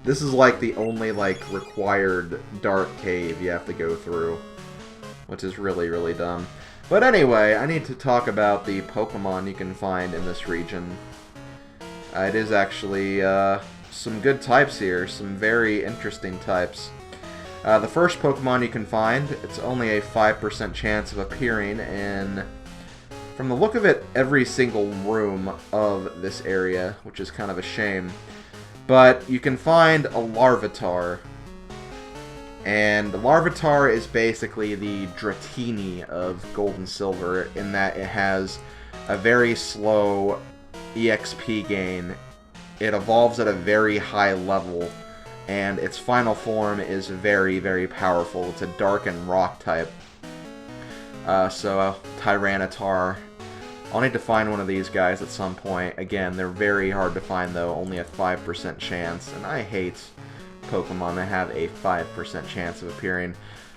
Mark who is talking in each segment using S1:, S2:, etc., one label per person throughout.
S1: This is like the only like required dark cave you have to go through, which is really, really dumb. But anyway, I need to talk about the Pokemon you can find in this region. It is actually some good types here, some very interesting types. The first Pokemon you can find, it's only a 5% chance of appearing in, from the look of it, every single room of this area, which is kind of a shame. But you can find a Larvitar. And the Larvitar is basically the Dratini of Gold and Silver, in that it has a very slow EXP gain. It evolves at a very high level, and its final form is very, very powerful. It's a Dark and Rock type. Tyranitar. I'll need to find one of these guys at some point. Again, they're very hard to find, though, only a 5% chance, and I hate Pokemon that have a 5% chance of appearing.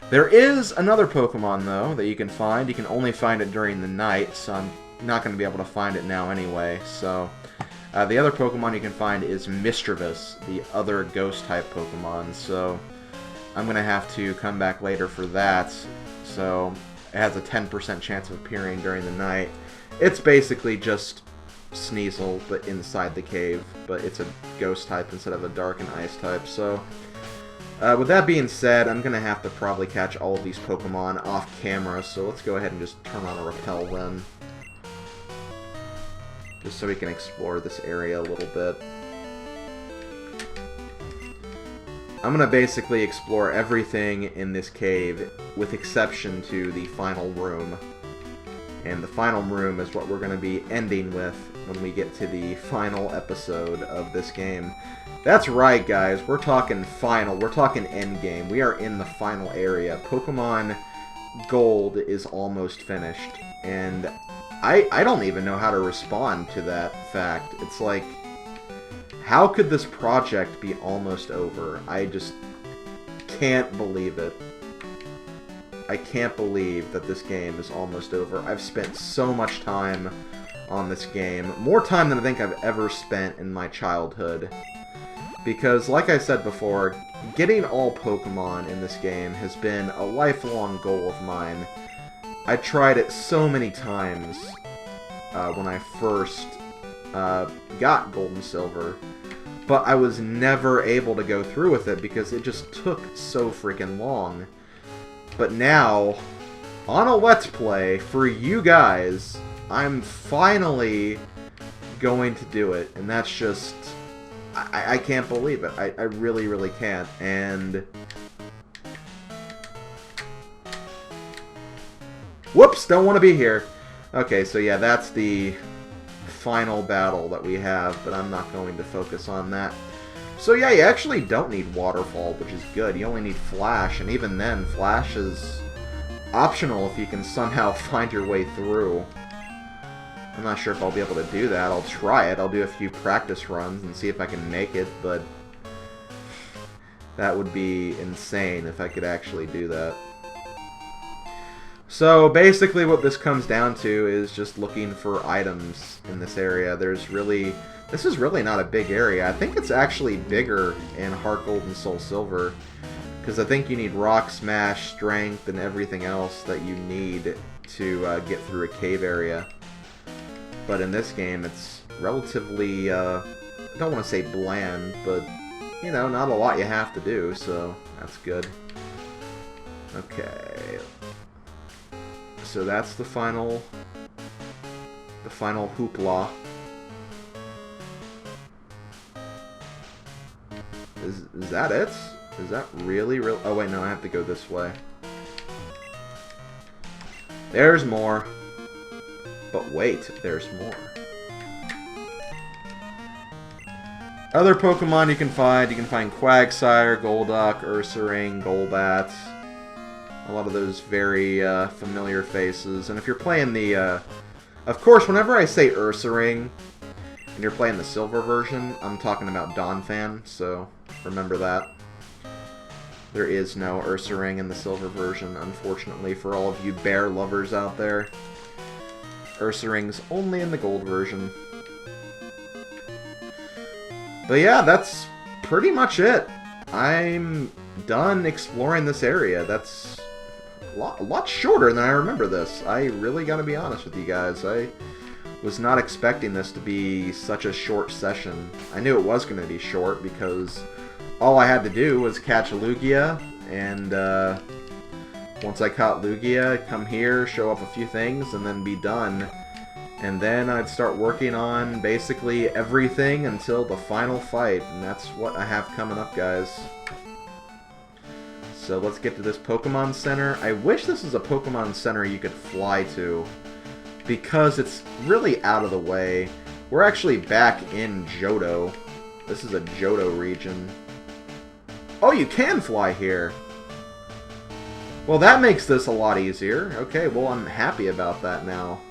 S1: There is another Pokemon, though, that you can find. You can only find it during the night, so I'm not going to be able to find it now anyway. So, the other Pokemon you can find is Misdreavus, the other Ghost-type Pokemon. So, I'm going to have to come back later for that. So, it has a 10% chance of appearing during the night. It's basically just Sneasel, but inside the cave, but it's a ghost type instead of a dark and ice type. So, with that being said, I'm going to have to probably catch all of these Pokemon off camera, so let's go ahead and just turn on a repel then. Just so we can explore this area a little bit. I'm going to basically explore everything in this cave, with exception to the final room. And the final room is what we're going to be ending with when we get to the final episode of this game. That's right, guys. We're talking final. We're talking endgame. We are in the final area. Pokemon Gold is almost finished. And I don't even know how to respond to that fact. It's like, how could this project be almost over? I just can't believe it. I can't believe that this game is almost over. I've spent so much time on this game. More time than I think I've ever spent in my childhood. Because, like I said before, getting all Pokemon in this game has been a lifelong goal of mine. I tried it so many times when I first got Gold and Silver. But I was never able to go through with it because it just took so freaking long. But now, on a Let's Play, for you guys, I'm finally going to do it. And that's just... I can't believe it. I really, really can't. And... whoops! Don't want to be here. Okay, so yeah, that's the final battle that we have, but I'm not going to focus on that. So yeah, you actually don't need Waterfall, which is good. You only need Flash, and even then, Flash is optional if you can somehow find your way through. I'm not sure if I'll be able to do that. I'll try it. I'll do a few practice runs and see if I can make it, but that would be insane if I could actually do that. So basically what this comes down to is just looking for items in this area. This is really not a big area. I think it's actually bigger in Heart Gold and Soul Silver, because I think you need Rock Smash, Strength, and everything else that you need to get through a cave area. But in this game, it's relatively, I don't want to say bland, but, you know, not a lot you have to do, so that's good. Okay. So that's the final hoopla. Is that it? Is that really real? Oh wait, no, I have to go this way. There's more. But wait, there's more. Other Pokemon you can find Quagsire, Golduck, Ursaring, Golbat. A lot of those very familiar faces. And if you're playing the... of course, whenever I say Ursaring, and you're playing the Silver version, I'm talking about Donphan, so remember that. There is no Ursaring in the Silver version, unfortunately, for all of you bear lovers out there. Ursaring's only in the Gold version. But yeah, that's pretty much it. I'm done exploring this area. That's a lot shorter than I remember this. I really gotta be honest with you guys. I was not expecting this to be such a short session. I knew it was going to be short because all I had to do was catch a Lugia, and once I caught Lugia, I'd come here, show off a few things, and then be done. And then I'd start working on basically everything until the final fight, and that's what I have coming up, guys. So let's get to this Pokemon Center. I wish this was a Pokemon Center you could fly to, because it's really out of the way. We're actually back in Johto. This is a Johto region. Oh, you can fly here! Well, that makes this a lot easier. Okay, well, I'm happy about that now.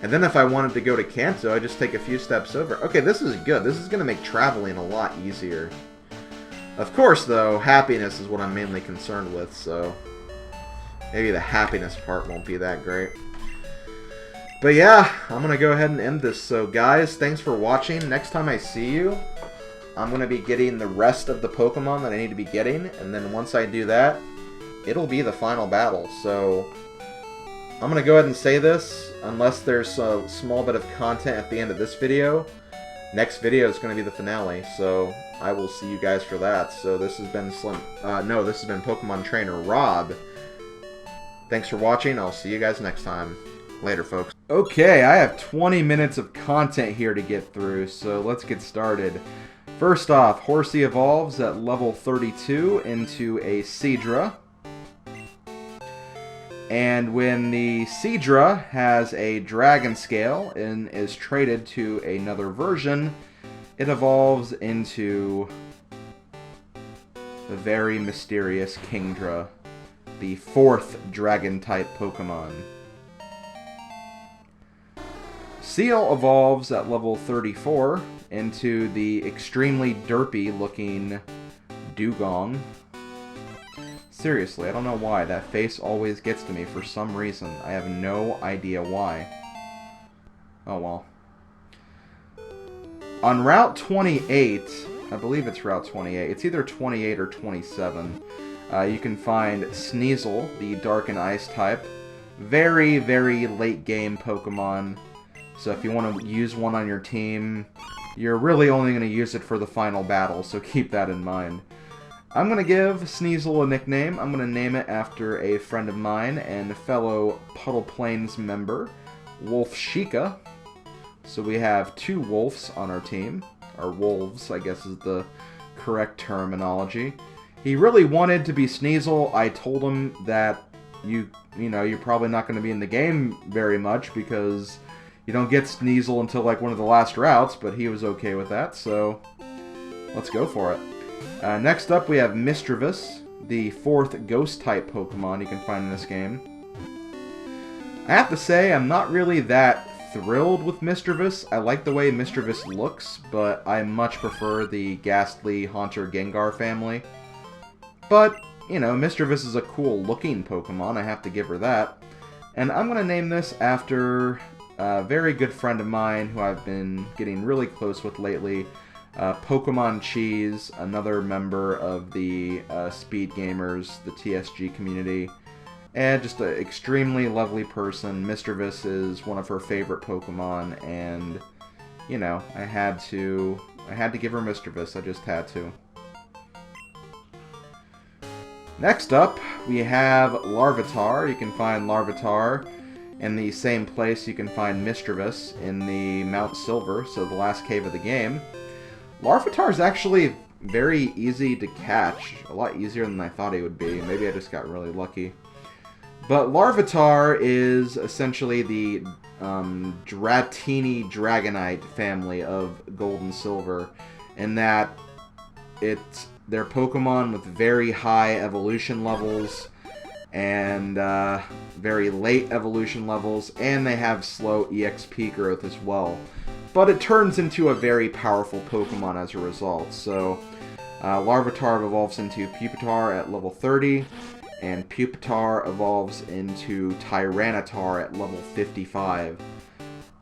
S1: And then if I wanted to go to Kanto, I just take a few steps over. Okay, this is good. This is going to make traveling a lot easier. Of course, though, happiness is what I'm mainly concerned with, so maybe the happiness part won't be that great. But yeah, I'm going to go ahead and end this. So guys, thanks for watching. Next time I see you, I'm going to be getting the rest of the Pokemon that I need to be getting. And then once I do that, it'll be the final battle. So I'm going to go ahead and say this. Unless there's a small bit of content at the end of this video, next video is going to be the finale. So I will see you guys for that. So this has been this has been Pokemon Trainer Rob. Thanks for watching. I'll see you guys next time. Later, folks. Okay, I have 20 minutes of content here to get through, so let's get started. First off, Horsey evolves at level 32 into a Seadra. And when the Seadra has a Dragon Scale and is traded to another version, it evolves into the very mysterious Kingdra, the 4th Dragon-type Pokemon. Seel evolves at level 34 into the extremely derpy-looking Dewgong. Seriously, I don't know why. That face always gets to me for some reason. I have no idea why. Oh well. On Route 28, I believe it's Route 28. It's either 28 or 27. You can find Sneasel, the Dark and Ice type. Very, very late game Pokemon. So if you want to use one on your team, you're really only going to use it for the final battle, so keep that in mind. I'm going to give Sneasel a nickname. I'm going to name it after a friend of mine and fellow Puddle Plains member, WolfSheikah. So we have 2 wolves on our team. Or wolves, I guess is the correct terminology. He really wanted to be Sneasel. I told him that you're probably not going to be in the game very much because you don't get Sneasel until like one of the last routes, but he was okay with that, so let's go for it. Next up, we have Misdreavus, the 4th Ghost-type Pokemon you can find in this game. I have to say, I'm not really that thrilled with Misdreavus. I like the way Misdreavus looks, but I much prefer the ghastly Haunter Gengar family. But, you know, Misdreavus is a cool-looking Pokemon, I have to give her that. And I'm going to name this after a very good friend of mine who I've been getting really close with lately, PokemonCheese, another member of the Speed Gamers, the TSG community, and just an extremely lovely person. Misdreavus is one of her favorite Pokemon, and, you know, I had to give her Misdreavus, I just had to. Next up, we have Larvitar. You can find Larvitar in the same place you can find Misdreavus, in the Mount Silver, so the last cave of the game. Larvitar is actually very easy to catch, a lot easier than I thought he would be. Maybe I just got really lucky. But Larvitar is essentially the Dratini Dragonite family of Gold and Silver, in that they're Pokemon with very high evolution levels and very late evolution levels, and they have slow EXP growth as well. But it turns into a very powerful Pokemon as a result. So Larvitar evolves into Pupitar at level 30, and Pupitar evolves into Tyranitar at level 55.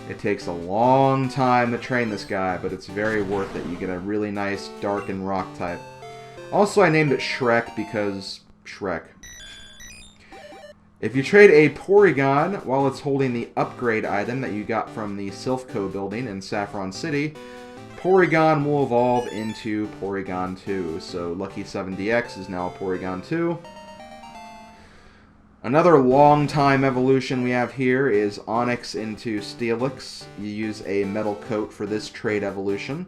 S1: It takes a long time to train this guy, but it's very worth it. You get a really nice dark and rock type. Also, I named it Shrek because Shrek. If you trade a Porygon while it's holding the upgrade item that you got from the Silphco building in Saffron City, Porygon will evolve into Porygon 2. So LuckySevenDX is now a Porygon 2. Another long time evolution we have here is Onix into Steelix. You use a metal coat for this trade evolution.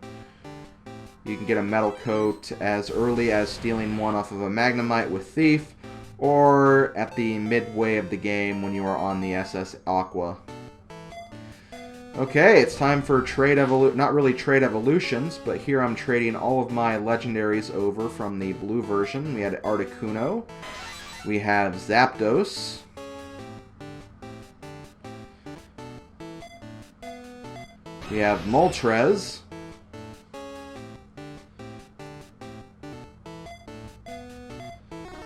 S1: You can get a metal coat as early as stealing one off of a Magnemite with Thief, or at the midway of the game when you are on the SS Aqua. Okay, it's time for not really trade evolutions, but here I'm trading all of my legendaries over from the blue version. We had Articuno. We have Zapdos. We have Moltres.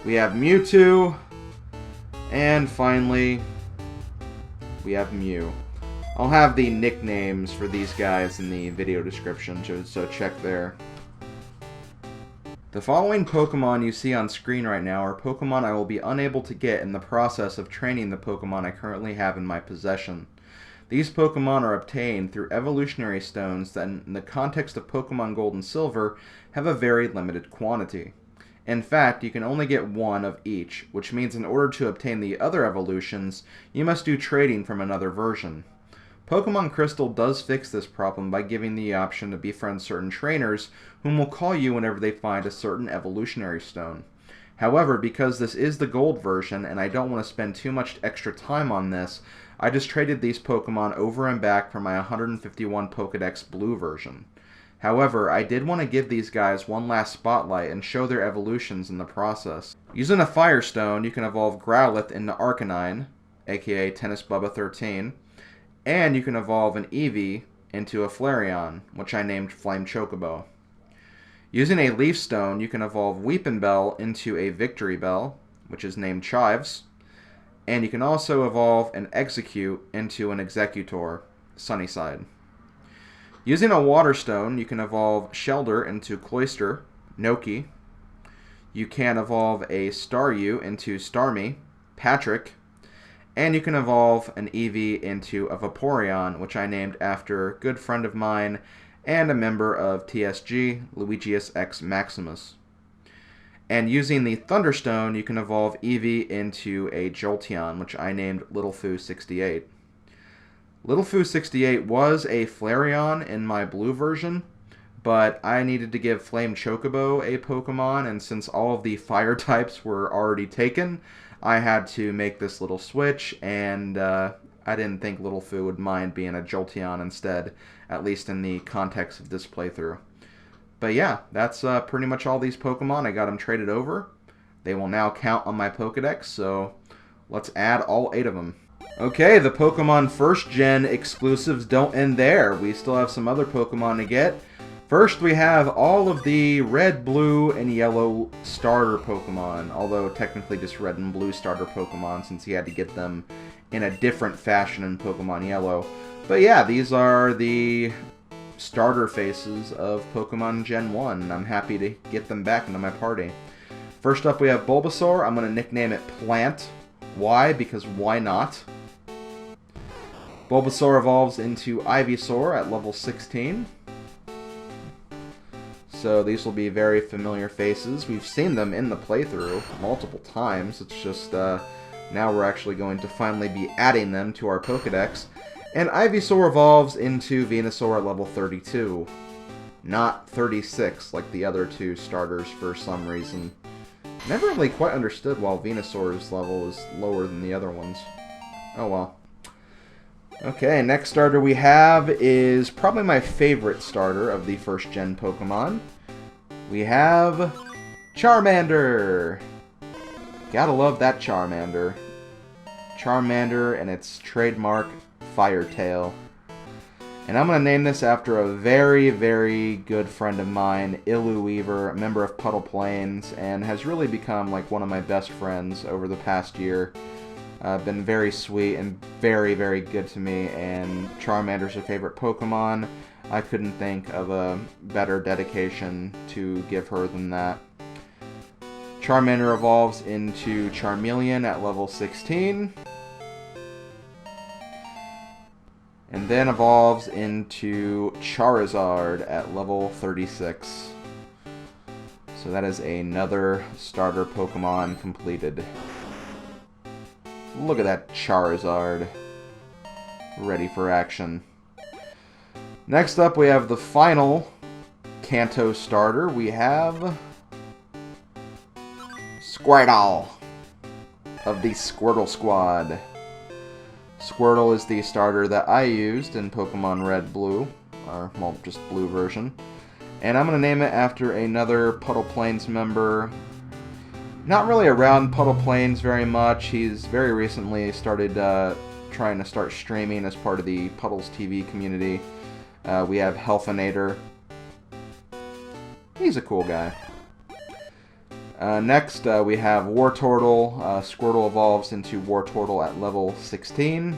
S1: We have Mewtwo. And finally, we have Mew. I'll have the nicknames for these guys in the video description, so check there. The following Pokemon you see on screen right now are Pokemon I will be unable to get in the process of training the Pokemon I currently have in my possession. These Pokemon are obtained through evolutionary stones that, in the context of Pokemon Gold and Silver, have a very limited quantity. In fact, you can only get one of each, which means in order to obtain the other evolutions, you must do trading from another version. Pokemon Crystal does fix this problem by giving the option to befriend certain trainers whom will call you whenever they find a certain evolutionary stone. However, because this is the gold version and I don't want to spend too much extra time on this, I just traded these Pokemon over and back for my 151 Pokedex blue version. However, I did want to give these guys one last spotlight and show their evolutions in the process. Using a Firestone, you can evolve Growlithe into Arcanine, aka Tennis Bubba 13, and you can evolve an Eevee into a Flareon, which I named Flame Chocobo. Using a Leaf Stone, you can evolve Weepinbell into a Victory Bell, which is named Chives, and you can also evolve an Execute into an Executor, Sunnyside. Using a Water Stone, you can evolve Shelder into Cloyster, Noki. You can evolve a Staryu into Starmie, Patrick, and you can evolve an Eevee into a Vaporeon, which I named after a good friend of mine and a member of TSG, Luigius X Maximus. And using the Thunderstone, you can evolve Eevee into a Jolteon, which I named Littlefoo68. Littlefoo68 was a Flareon in my blue version, but I needed to give Flame Chocobo a Pokemon, and since all of the fire types were already taken, I had to make this little switch, and I didn't think Littlefoo would mind being a Jolteon instead, at least in the context of this playthrough. But yeah, that's pretty much all these Pokemon. I got them traded over. They will now count on my Pokedex, so let's add all 8 of them. Okay, the Pokemon First Gen exclusives don't end there. We still have some other Pokemon to get. First, we have all of the red, blue, and yellow starter Pokemon, although technically just red and blue starter Pokemon since he had to get them in a different fashion in Pokemon Yellow. But yeah, these are the starter faces of Pokemon Gen 1, and I'm happy to get them back into my party. First up, we have Bulbasaur. I'm going to nickname it Plant. Why? Because why not? Bulbasaur evolves into Ivysaur at level 16. So these will be very familiar faces. We've seen them in the playthrough multiple times. It's just now we're actually going to finally be adding them to our Pokedex. And Ivysaur evolves into Venusaur at level 32. Not 36 like the other two starters for some reason. Never really quite understood why Venusaur's level is lower than the other ones. Oh well. Okay, next starter we have is probably my favorite starter of the first gen Pokemon. We have Charmander. Gotta love that Charmander. Charmander and its trademark Fire Tail. And I'm going to name this after a very, very good friend of mine, Illuweaver, a member of Puddle Plains, and has really become like one of my best friends over the past year. Been very sweet and very, very good to me, and Charmander's her favorite Pokemon. I couldn't think of a better dedication to give her than that. Charmander evolves into Charmeleon at level 16. And then evolves into Charizard at level 36. So that is another starter Pokemon completed. Look at that Charizard. Ready for action. Next up we have the final Kanto starter. We have Squirtle of the Squirtle Squad. Squirtle is the starter that I used in Pokemon Red Blue, or, well, just Blue version. And I'm going to name it after another Puddle Plains member. Not really around Puddle Plains very much. He's very recently started trying to start streaming as part of the Puddles TV community. We have Helfinator. He's a cool guy. Next, we have Wartortle. Squirtle evolves into Wartortle at level 16.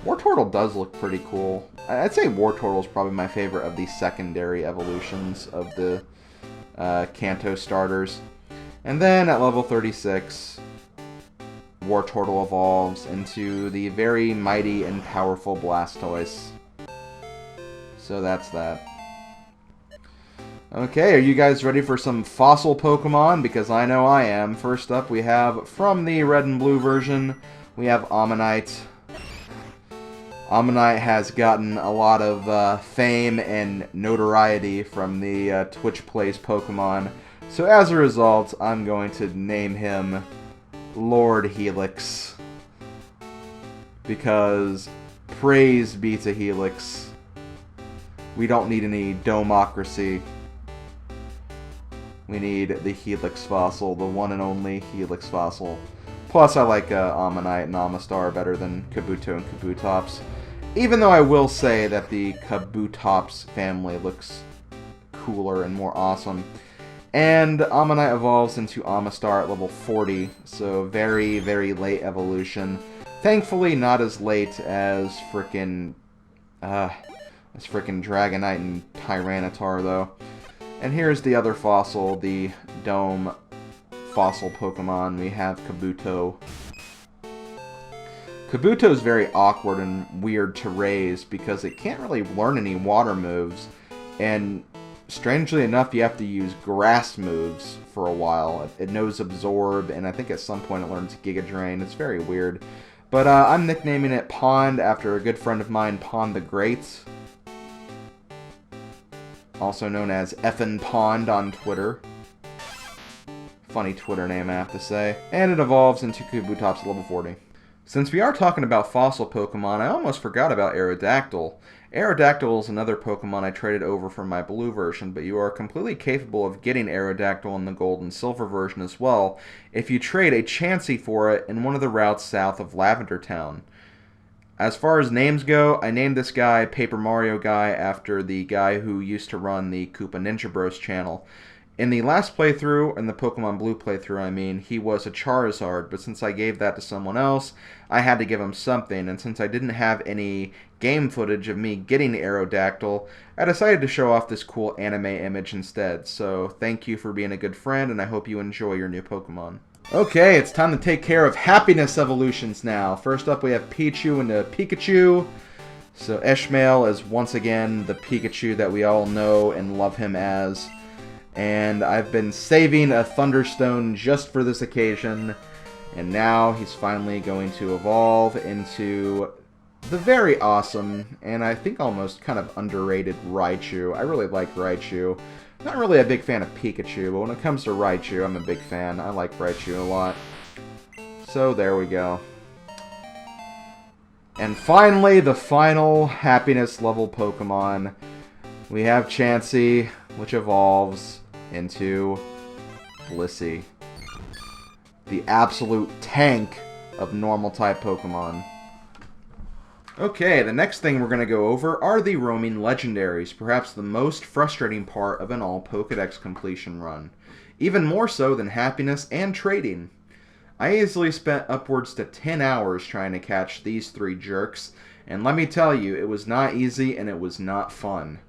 S1: Wartortle does look pretty cool. I'd say Wartortle is probably my favorite of the secondary evolutions of the Kanto starters. And then at level 36, Wartortle evolves into the very mighty and powerful Blastoise. So that's that. Okay, are you guys ready for some fossil Pokemon? Because I know I am. First up, we have, from the Red and Blue version, we have Ammonite. Ammonite has gotten a lot of fame and notoriety from the Twitch Plays Pokemon. So as a result, I'm going to name him Lord Helix. Because praise be to Helix. We don't need any domocracy. We need the Helix Fossil, the one and only Helix Fossil. Plus, I like Ammonite and Amistar better than Kabuto and Kabutops. Even though I will say that the Kabutops family looks cooler and more awesome. And Ammonite evolves into Amistar at level 40, so very, very late evolution. Thankfully, not as late as frickin' Dragonite and Tyranitar, though. And here's the other fossil, the Dome fossil Pokemon. We have Kabuto. Kabuto is very awkward and weird to raise because it can't really learn any water moves. And strangely enough, you have to use grass moves for a while. It knows Absorb, and I think at some point it learns Giga Drain. It's very weird. But I'm nicknaming it Pond after a good friend of mine, Pond the Great. Also known as Effin Pond on Twitter. Funny Twitter name, I have to say. And it evolves into Kabutops at level 40. Since we are talking about fossil Pokemon, I almost forgot about Aerodactyl. Aerodactyl is another Pokemon I traded over from my blue version, but you are completely capable of getting Aerodactyl in the gold and silver version as well if you trade a Chansey for it in one of the routes south of Lavender Town. As far as names go, I named this guy Paper Mario Guy after the guy who used to run the Koopa Ninja Bros channel. In the last playthrough, in the Pokemon Blue playthrough I mean, he was a Charizard, but since I gave that to someone else, I had to give him something, and since I didn't have any game footage of me getting Aerodactyl, I decided to show off this cool anime image instead. So thank you for being a good friend, and I hope you enjoy your new Pokemon. Okay, it's time to take care of happiness evolutions now. First up, we have Pichu into Pikachu. So Ishmael is once again the Pikachu that we all know and love him as. And I've been saving a Thunderstone just for this occasion. And now he's finally going to evolve into the very awesome, and I think almost kind of underrated Raichu. I really like Raichu. Not really a big fan of Pikachu, but when it comes to Raichu, I'm a big fan. I like Raichu a lot. So there we go. And finally, the final happiness level Pokemon. We have Chansey, which evolves into Blissey. The absolute tank of normal type Pokemon. Okay, the next thing we're going to go over are the roaming legendaries, perhaps the most frustrating part of an all Pokedex completion run. Even more so than happiness and trading. I easily spent upwards to 10 hours trying to catch these 3 jerks, and let me tell you, it was not easy and it was not fun.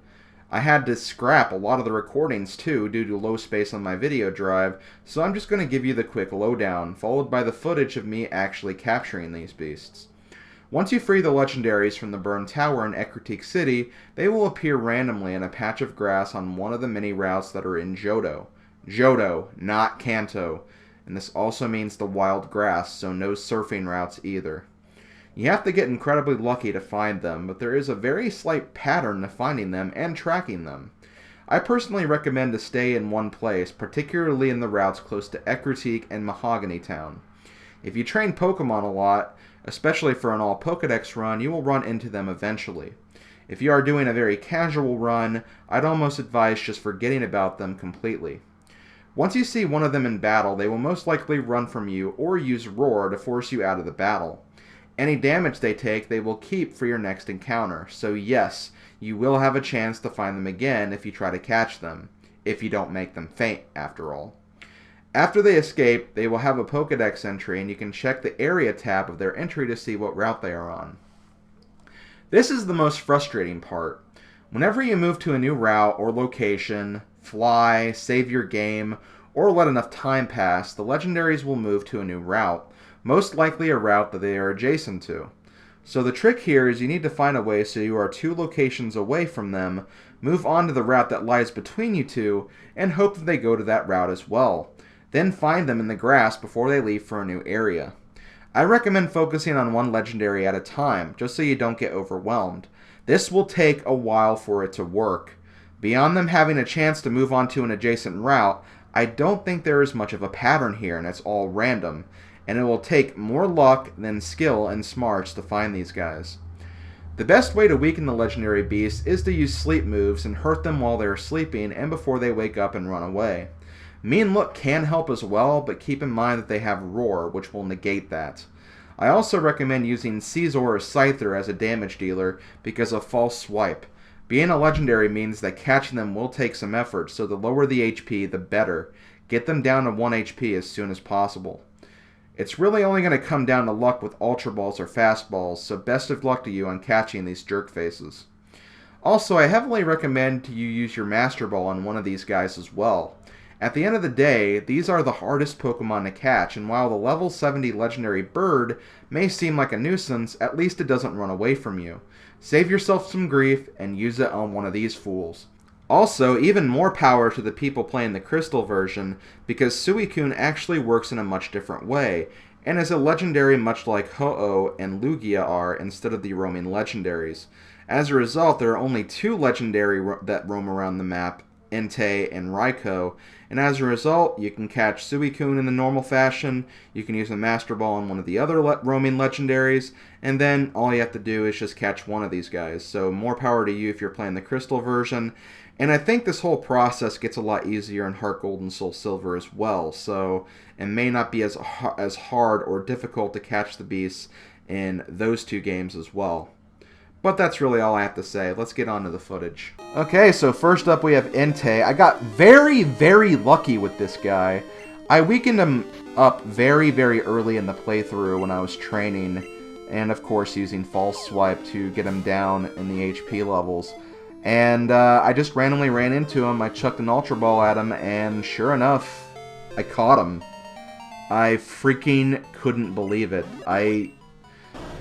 S1: I had to scrap a lot of the recordings too due to low space on my video drive, so I'm just going to give you the quick lowdown, followed by the footage of me actually capturing these beasts. Once you free the legendaries from the burned tower in Ecruteak City, they will appear randomly in a patch of grass on one of the many routes that are in Johto. Johto, not Kanto. And this also means the wild grass, so no surfing routes either. You have to get incredibly lucky to find them, but there is a very slight pattern to finding them and tracking them. I personally recommend to stay in one place, particularly in the routes close to Ecruteak and Mahogany Town. If you train Pokemon a lot, especially for an all Pokedex run, you will run into them eventually. If you are doing a very casual run, I'd almost advise just forgetting about them completely. Once you see one of them in battle, they will most likely run from you or use Roar to force you out of the battle. Any damage they take, they will keep for your next encounter, so yes, you will have a chance to find them again if you try to catch them, if you don't make them faint, after all. After they escape, they will have a Pokedex entry, and you can check the area tab of their entry to see what route they are on. This is the most frustrating part. Whenever you move to a new route or location, fly, save your game, or let enough time pass, the legendaries will move to a new route, most likely a route that they are adjacent to. So the trick here is you need to find a way so you are 2 locations away from them, move on to the route that lies between you two, and hope that they go to that route as well. Then find them in the grass before they leave for a new area. I recommend focusing on one legendary at a time, just so you don't get overwhelmed. This will take a while for it to work. Beyond them having a chance to move on to an adjacent route, I don't think there is much of a pattern here, and it's all random, and it will take more luck than skill and smarts to find these guys. The best way to weaken the legendary beasts is to use sleep moves and hurt them while they are sleeping and before they wake up and run away. Mean Look can help as well, but keep in mind that they have Roar, which will negate that. I also recommend using Sneasel or Scyther as a damage dealer because of False Swipe. Being a legendary means that catching them will take some effort, so the lower the HP, the better. Get them down to 1 HP as soon as possible. It's really only going to come down to luck with Ultra Balls or Fastballs, so best of luck to you on catching these jerk faces. Also, I heavily recommend you use your Master Ball on one of these guys as well. At the end of the day, these are the hardest Pokemon to catch, and while the level 70 legendary bird may seem like a nuisance, at least it doesn't run away from you. Save yourself some grief and use it on one of these fools. Also, even more power to the people playing the Crystal version, because Suicune actually works in a much different way, and is a legendary much like Ho-Oh and Lugia are instead of the roaming legendaries. As a result, there are only 2 legendary that roam around the map, Entei and Raikou, and as a result, you can catch Suicune in the normal fashion, you can use a Master Ball on one of the other roaming legendaries, and then all you have to do is just catch one of these guys. So more power to you if you're playing the Crystal version. And I think this whole process gets a lot easier in Heart Gold and Soul Silver as well, so it may not be as hard or difficult to catch the beasts in those 2 games as well. But that's really all I have to say. Let's get on to the footage. Okay, so first up we have Entei. I got very, very lucky with this guy. I weakened him up very, very early in the playthrough when I was training, and of course using False Swipe to get him down in the HP levels. And I just randomly ran into him, I chucked an Ultra Ball at him, and sure enough, I caught him. I freaking couldn't believe it.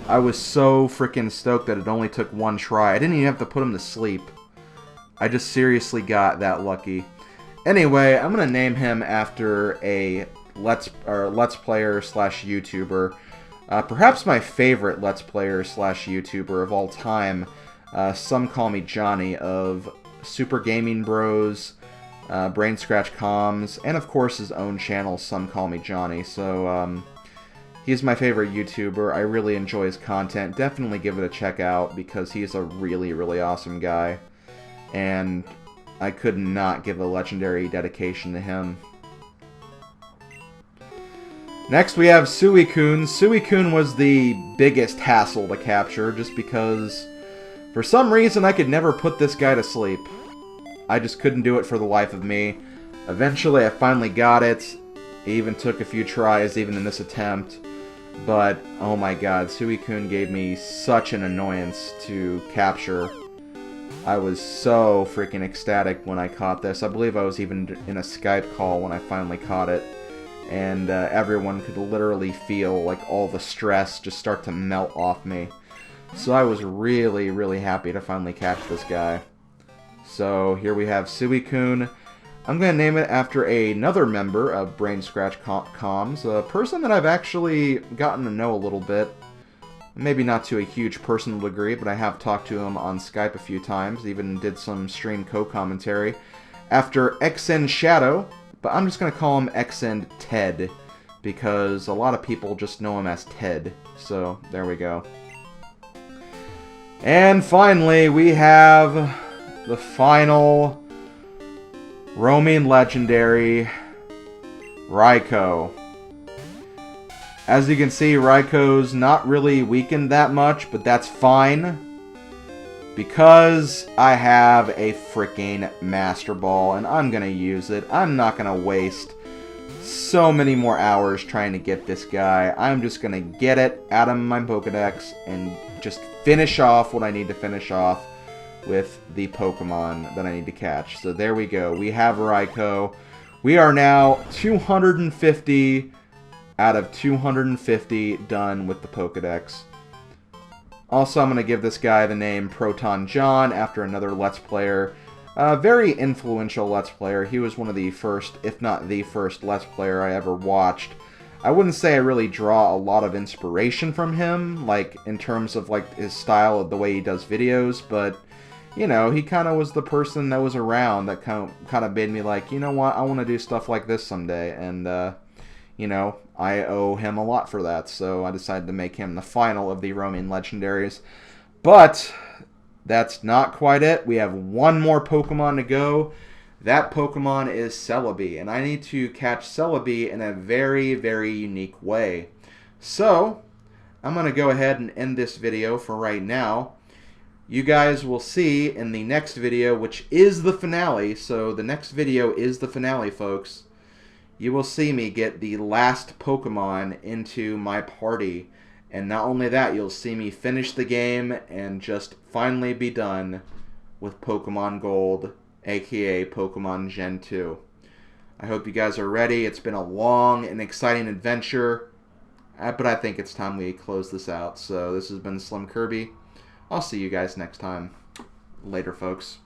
S1: I was so freaking stoked that it only took 1 try. I didn't even have to put him to sleep. I just seriously got that lucky. Anyway, I'm going to name him after a Let's Player slash YouTuber. Perhaps my favorite Let's Player slash YouTuber of all time. Some call me Johnny of Super Gaming Bros, Brain Scratch Comms, and of course his own channel, Some Call Me Johnny. So, he's my favorite YouTuber. I really enjoy his content. Definitely give it a check out because he's a really, really awesome guy. And I could not give a legendary dedication to him. Next we have Suicune. Suicune was the biggest hassle to capture just because for some reason I could never put this guy to sleep. I just couldn't do it for the life of me. Eventually I finally got it, It even took a few tries even in this attempt. But, oh my god, Suicune gave me such an annoyance to capture. I was so freaking ecstatic when I caught this. I believe I was even in a Skype call when I finally caught it. And everyone could literally feel like all the stress just start to melt off me. So I was really, really happy to finally catch this guy. So here we have Suicune. I'm going to name it after another member of Brain Scratch Comms, a person that I've actually gotten to know a little bit. Maybe not to a huge personal degree, but I have talked to him on Skype a few times, even did some stream co-commentary. After XN Shadow, but I'm just going to call him XN Ted, because a lot of people just know him as Ted. So, there we go. And finally, we have the final roaming legendary, Raikou. As you can see, Raikou's not really weakened that much, but that's fine. Because I have a freaking Master Ball, and I'm going to use it. I'm not going to waste so many more hours trying to get this guy. I'm just going to get it out of my Pokedex and just finish off what I need to finish off with the Pokemon that I need to catch. So there we go. We have Raikou. We are now 250 out of 250 done with the Pokedex. Also, I'm going to give this guy the name Proton John after another Let's Player. A very influential Let's Player. He was one of the first, if not the first, Let's Player I ever watched. I wouldn't say I really draw a lot of inspiration from him, like, in terms of, like, his style of the way he does videos, but, you know, he kind of was the person that was around that kind of made me like, you know what, I want to do stuff like this someday, and, you know, I owe him a lot for that, so I decided to make him the final of the roaming legendaries. But that's not quite it. We have one more Pokemon to go. That Pokemon is Celebi, and I need to catch Celebi in a very, very unique way. So, I'm going to go ahead and end this video for right now. You guys will see in the next video, which is the finale, so the next video is the finale, folks. You will see me get the last Pokemon into my party. And not only that, you'll see me finish the game and just finally be done with Pokemon Gold, aka Pokemon Gen 2. I hope you guys are ready. It's been a long and exciting adventure, but I think it's time we close this out. So this has been Slim Kirby. I'll see you guys next time. Later, folks.